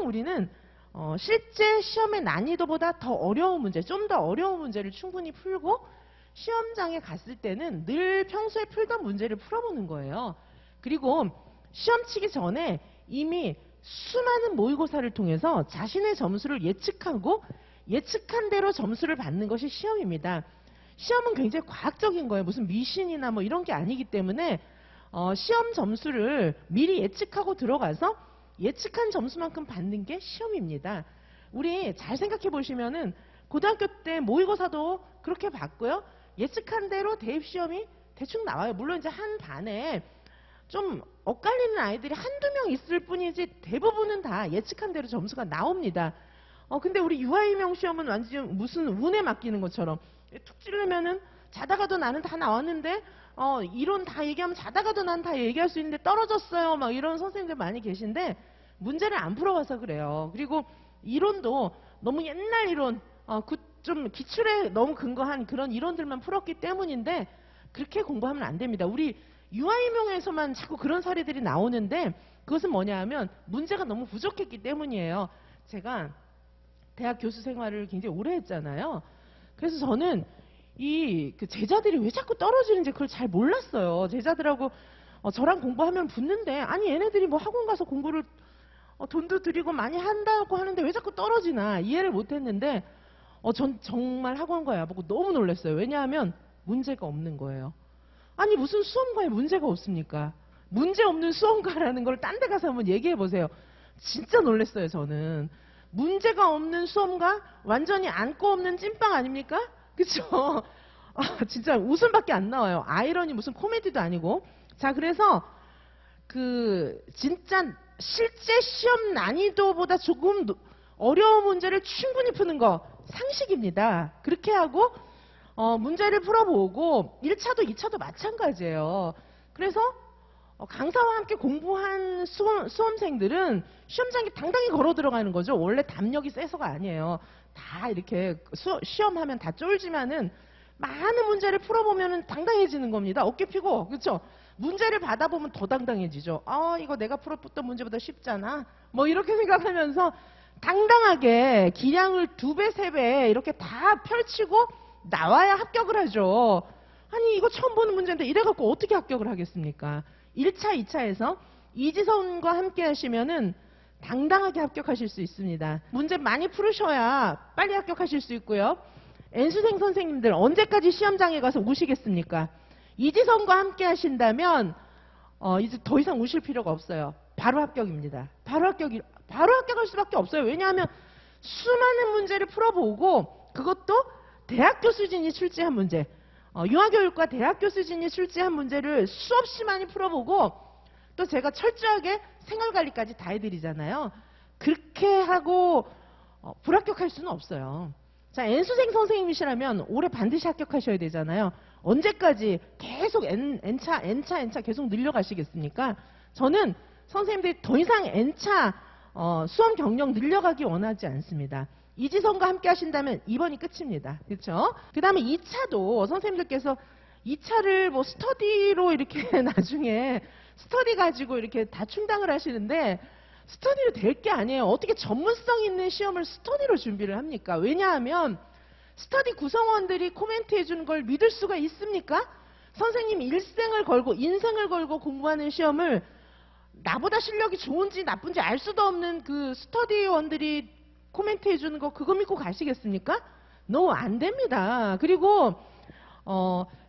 항상 우리는 실제 시험의 난이도보다 더 어려운 문제, 좀 더 어려운 문제를 충분히 풀고 시험장에 갔을 때는 늘 평소에 풀던 문제를 풀어보는 거예요. 그리고 시험 치기 전에 이미 수많은 모의고사를 통해서 자신의 점수를 예측하고 예측한 대로 점수를 받는 것이 시험입니다. 시험은 굉장히 과학적인 거예요. 무슨 미신이나 뭐 이런 게 아니기 때문에 시험 점수를 미리 예측하고 들어가서 예측한 점수만큼 받는 게 시험입니다. 우리 잘 생각해 보시면은 고등학교 때 모의고사도 그렇게 봤고요. 예측한 대로 대입시험이 대충 나와요. 물론 이제 한 반에 좀 엇갈리는 아이들이 한두 명 있을 뿐이지 대부분은 다 예측한 대로 점수가 나옵니다. 근데 우리 유아인명 시험은 완전 무슨 운에 맡기는 것처럼 툭 찌르면은 자다가도 나는 다 나왔는데 이론 다 얘기하면 자다가도 난 다 얘기할 수 있는데 떨어졌어요. 막 이런 선생님들 많이 계신데 문제를 안 풀어봐서 그래요. 그리고 이론도 너무 옛날 이론, 좀 기출에 너무 근거한 그런 이론들만 풀었기 때문인데 그렇게 공부하면 안 됩니다. 우리 유아인명에서만 자꾸 그런 사례들이 나오는데 그것은 뭐냐 하면 문제가 너무 부족했기 때문이에요. 제가 대학 교수 생활을 굉장히 오래 했잖아요. 그래서 저는 그 제자들이 왜 자꾸 떨어지는지 그걸 잘 몰랐어요. 제자들하고 저랑 공부하면 붙는데 아니 얘네들이 뭐 학원 가서 공부를 돈도 들이고 많이 한다고 하는데 왜 자꾸 떨어지나 이해를 못했는데 전 정말 학원가야 보고 너무 놀랐어요. 왜냐하면 문제가 없는 거예요. 아니 무슨 수험가에 문제가 없습니까? 문제 없는 수험가라는 걸 딴 데 가서 한번 얘기해 보세요. 진짜 놀랐어요. 저는. 문제가 없는 수험가 완전히 안고 없는 찐빵 아닙니까? 그쵸? 진짜 웃음밖에 안 나와요. 아이러니 무슨 코미디도 아니고. 자, 그래서 진짜 실제 시험 난이도보다 조금 어려운 문제를 충분히 푸는 거 상식입니다. 그렇게 하고 문제를 풀어보고 1차도 2차도 마찬가지예요. 그래서 강사와 함께 공부한 수험생들은 시험장에 당당히 걸어 들어가는 거죠. 원래 담력이 세서가 아니에요. 다 이렇게 시험하면 다 쫄지만은 많은 문제를 풀어보면 당당해지는 겁니다. 어깨 펴고, 그렇죠? 문제를 받아보면 더 당당해지죠. 이거 내가 풀었던 문제보다 쉽잖아. 뭐 이렇게 생각하면서 당당하게 기량을 2배, 3배 이렇게 다 펼치고 나와야 합격을 하죠. 아니 이거 처음 보는 문제인데 이래갖고 어떻게 합격을 하겠습니까? 1차, 2차에서 이지선과 함께 하시면은 당당하게 합격하실 수 있습니다. 문제 많이 풀으셔야 빨리 합격하실 수 있고요. N수생 선생님들 언제까지 시험장에 가서 우시겠습니까? 이지선과 함께 하신다면 이제 더 이상 우실 필요가 없어요. 바로 합격입니다. 바로 합격할 수밖에 없어요. 왜냐하면 수많은 문제를 풀어보고 그것도 대학교 수준이 출제한 문제, 융화교육과 대학교 수준이 출제한 문제를 수없이 많이 풀어보고 또 제가 철저하게 생활관리까지 다 해드리잖아요. 그렇게 하고 불합격할 수는 없어요. 자, N수생 선생님이시라면 올해 반드시 합격하셔야 되잖아요. 언제까지 계속 N차 계속 늘려가시겠습니까? 저는 선생님들이 더 이상 N차 수험 경력 늘려가기 원하지 않습니다. 이지선과 함께 하신다면 이번이 끝입니다. 그렇죠? 그 다음에 2차도 선생님들께서 2차를 뭐 스터디로 이렇게 나중에 스터디 가지고 이렇게 다 충당을 하시는데 스터디로 될 게 아니에요. 어떻게 전문성 있는 시험을 스터디로 준비를 합니까? 왜냐하면 스터디 구성원들이 코멘트 해주는 걸 믿을 수가 있습니까? 선생님 일생을 걸고 인생을 걸고 공부하는 시험을 나보다 실력이 좋은지 나쁜지 알 수도 없는 그 스터디원들이 코멘트 해주는 거 그거 믿고 가시겠습니까? No, 안 됩니다. 그리고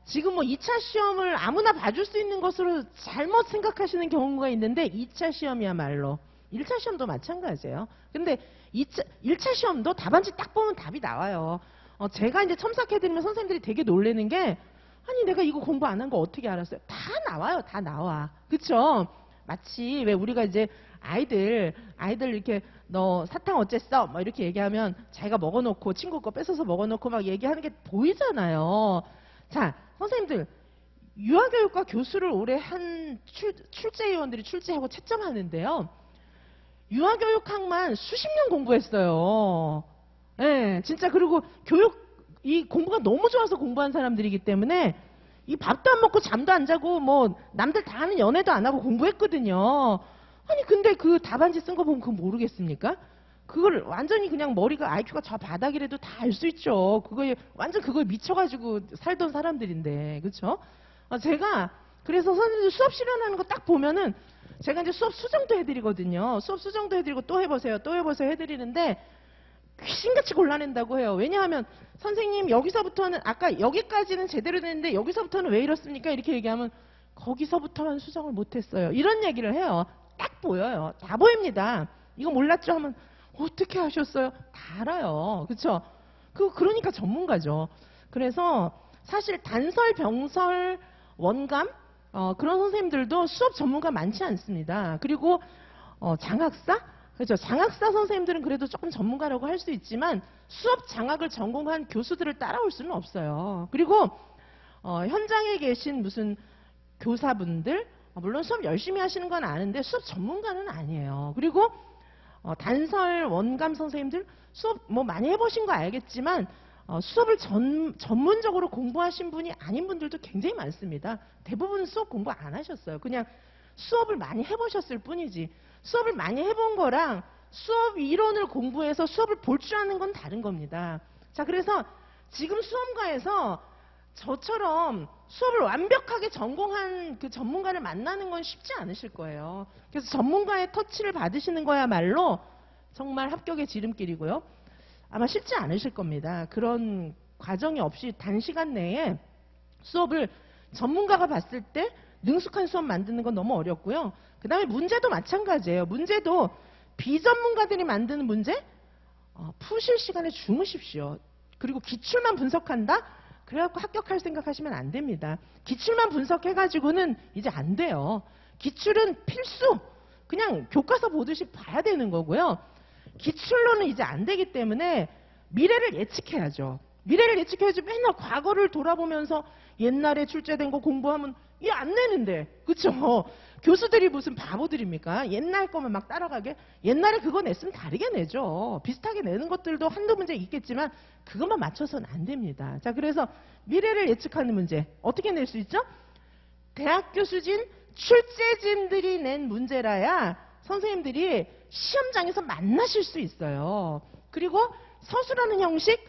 지금 뭐 2차 시험을 아무나 봐줄 수 있는 것으로 잘못 생각하시는 경우가 있는데 2차 시험이야말로 1차 시험도 마찬가지예요. 근데 1차 시험도 답안지 딱 보면 답이 나와요. 제가 이제 첨삭해드리면 선생님들이 되게 놀라는 게 아니 내가 이거 공부 안 한 거 어떻게 알았어요? 다 나와요. 다 나와. 그쵸? 마치 왜 우리가 이제 아이들 이렇게 너 사탕 어쨌어? 뭐 이렇게 얘기하면 자기가 먹어놓고 친구 거 뺏어서 먹어놓고 막 얘기하는 게 보이잖아요. 자, 선생님들 유아교육과 교수를 오래 한 출제위원들이 출제하고 채점하는데요. 유아교육학만 수십 년 공부했어요. 예, 진짜. 그리고 이 공부가 너무 좋아서 공부한 사람들이기 때문에 이 밥도 안 먹고 잠도 안 자고 뭐 남들 다 하는 연애도 안 하고 공부했거든요. 아니 근데 그 답안지 쓴 거 보면 그거 모르겠습니까? 그걸 완전히 그냥 머리가 IQ가 저 바닥이라도 다 알 수 있죠. 그거에 완전 그거에 미쳐가지고 살던 사람들인데, 그렇죠? 제가 그래서 선생님들 수업 실현하는 거 딱 보면은 제가 이제 수업 수정도 해드리거든요. 수업 수정도 해드리고 또 해보세요, 또 해보세요 해드리는데 귀신같이 골라낸다고 해요. 왜냐하면 선생님 여기서부터는 아까 여기까지는 제대로 됐는데 여기서부터는 왜 이렇습니까? 이렇게 얘기하면 거기서부터만 수정을 못했어요. 이런 얘기를 해요. 딱 보여요. 다 보입니다. 이거 몰랐죠? 하면 어떻게 하셨어요? 다 알아요. 그렇죠? 그러니까 전문가죠. 그래서 사실 단설, 병설, 원감 그런 선생님들도 수업 전문가 많지 않습니다. 그리고 장학사? 그렇죠. 장학사 선생님들은 그래도 조금 전문가라고 할 수 있지만 수업 장학을 전공한 교수들을 따라올 수는 없어요. 그리고 현장에 계신 무슨 교사분들 물론 수업 열심히 하시는 건 아는데 수업 전문가는 아니에요. 그리고 단설, 원감 선생님들 수업 뭐 많이 해보신 거 알겠지만 수업을 전문적으로 공부하신 분이 아닌 분들도 굉장히 많습니다. 대부분 수업 공부 안 하셨어요. 그냥 수업을 많이 해보셨을 뿐이지 수업을 많이 해본 거랑 수업 이론을 공부해서 수업을 볼 줄 아는 건 다른 겁니다. 자, 그래서 지금 수험가에서 저처럼 수업을 완벽하게 전공한 그 전문가를 만나는 건 쉽지 않으실 거예요. 그래서 전문가의 터치를 받으시는 거야말로 정말 합격의 지름길이고요. 아마 쉽지 않으실 겁니다. 그런 과정이 없이 단시간 내에 수업을 전문가가 봤을 때 능숙한 수업 만드는 건 너무 어렵고요. 그 다음에 문제도 마찬가지예요. 문제도 비전문가들이 만드는 문제 푸실 시간에 주무십시오. 그리고 기출만 분석한다? 그래갖고 합격할 생각하시면 안 됩니다. 기출만 분석해가지고는 이제 안 돼요. 기출은 필수. 그냥 교과서 보듯이 봐야 되는 거고요. 기출로는 이제 안 되기 때문에 미래를 예측해야죠. 미래를 예측해야지 맨날 과거를 돌아보면서 옛날에 출제된 거 공부하면 이게 안 내는데. 그쵸? 교수들이 무슨 바보들입니까? 옛날 거만 막 따라가게? 옛날에 그거 냈으면 다르게 내죠. 비슷하게 내는 것들도 한두 문제 있겠지만 그것만 맞춰서는 안 됩니다. 자, 그래서 미래를 예측하는 문제 어떻게 낼 수 있죠? 대학교 수진 출제진들이 낸 문제라야 선생님들이 시험장에서 만나실 수 있어요. 그리고 서술하는 형식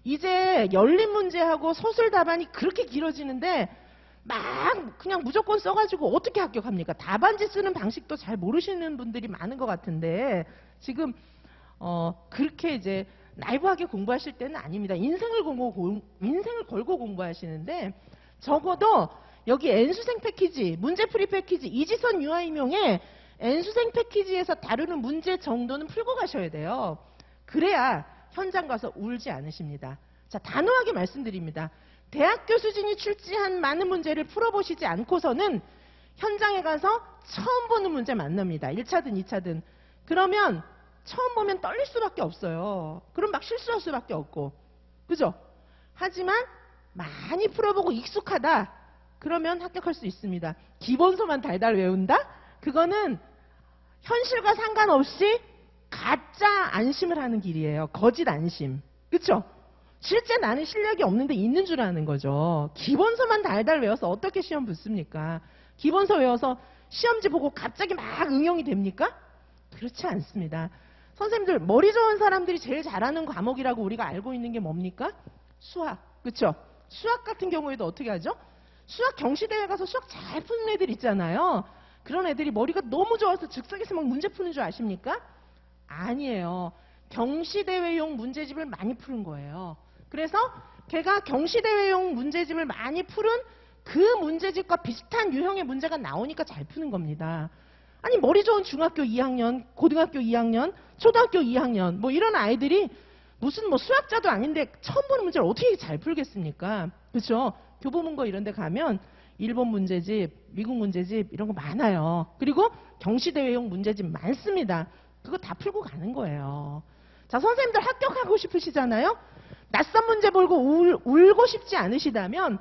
이제 열린 문제하고 서술 답안이 그렇게 길어지는데 막 그냥 무조건 써가지고 어떻게 합격합니까? 답안지 쓰는 방식도 잘 모르시는 분들이 많은 것 같은데 지금 그렇게 이제 나이브하게 공부하실 때는 아닙니다. 인생을 걸고 공부하시는데 적어도 여기 N수생 패키지, 문제풀이 패키지, 이지선 유아임용에 N수생 패키지에서 다루는 문제 정도는 풀고 가셔야 돼요. 그래야 현장 가서 울지 않으십니다. 자, 단호하게 말씀드립니다. 대학교 수준이 출제한 많은 문제를 풀어보시지 않고서는 현장에 가서 처음 보는 문제 만납니다. 1차든 2차든. 그러면 처음 보면 떨릴 수밖에 없어요. 그럼 막 실수할 수밖에 없고. 그죠? 하지만 많이 풀어보고 익숙하다. 그러면 합격할 수 있습니다. 기본서만 달달 외운다? 그거는 현실과 상관없이 가짜 안심을 하는 길이에요. 거짓 안심. 그쵸? 실제 나는 실력이 없는데 있는 줄 아는 거죠. 기본서만 달달 외워서 어떻게 시험 붙습니까? 기본서 외워서 시험지 보고 갑자기 막 응용이 됩니까? 그렇지 않습니다. 선생님들 머리 좋은 사람들이 제일 잘하는 과목이라고 우리가 알고 있는 게 뭡니까? 수학. 그쵸? 수학 같은 경우에도 어떻게 하죠? 수학 경시대회 가서 수학 잘 푸는 애들 있잖아요. 그런 애들이 머리가 너무 좋아서 즉석에서 막 문제 푸는 줄 아십니까? 아니에요. 경시대회용 문제집을 많이 푸는 거예요. 그래서 걔가 경시대회용 문제집을 많이 풀은 그 문제집과 비슷한 유형의 문제가 나오니까 잘 푸는 겁니다. 아니 머리 좋은 중학교 2학년, 고등학교 2학년, 초등학교 2학년 뭐 이런 아이들이 무슨 뭐 수학자도 아닌데 처음 보는 문제를 어떻게 잘 풀겠습니까? 그렇죠? 교보문고 이런 데 가면 일본 문제집, 미국 문제집 이런 거 많아요. 그리고 경시대회용 문제집 많습니다. 그거 다 풀고 가는 거예요. 자, 선생님들 합격하고 싶으시잖아요? 낯선 문제 보고 울고 싶지 않으시다면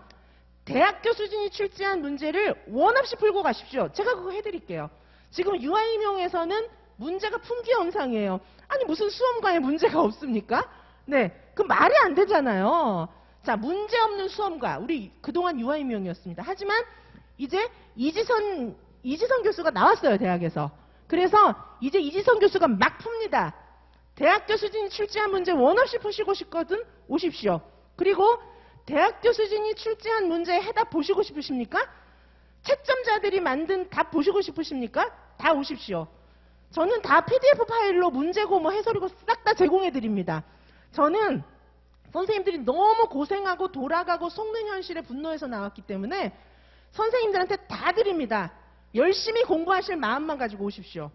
대학교 수준이 출제한 문제를 원 없이 풀고 가십시오. 제가 그거 해드릴게요. 지금 유아임용에서는 문제가 품귀현상이에요. 아니 무슨 수험가에 문제가 없습니까? 네, 그 말이 안 되잖아요. 자, 문제 없는 수험가, 우리 그동안 유아임용이었습니다. 하지만 이제 이지선 교수가 나왔어요, 대학에서. 그래서 이제 이지선 교수가 막 풉니다. 대학교 수준이 출제한 문제 원 없이 푸시고 싶거든 오십시오. 그리고 대학교 수준이 출제한 문제의 해답 보시고 싶으십니까? 채점자들이 만든 답 보시고 싶으십니까? 다 오십시오. 저는 다 PDF 파일로 문제고 뭐 해설이고 싹 다 제공해 드립니다. 저는 선생님들이 너무 고생하고 돌아가고 속는 현실에 분노해서 나왔기 때문에 선생님들한테 다 드립니다. 열심히 공부하실 마음만 가지고 오십시오.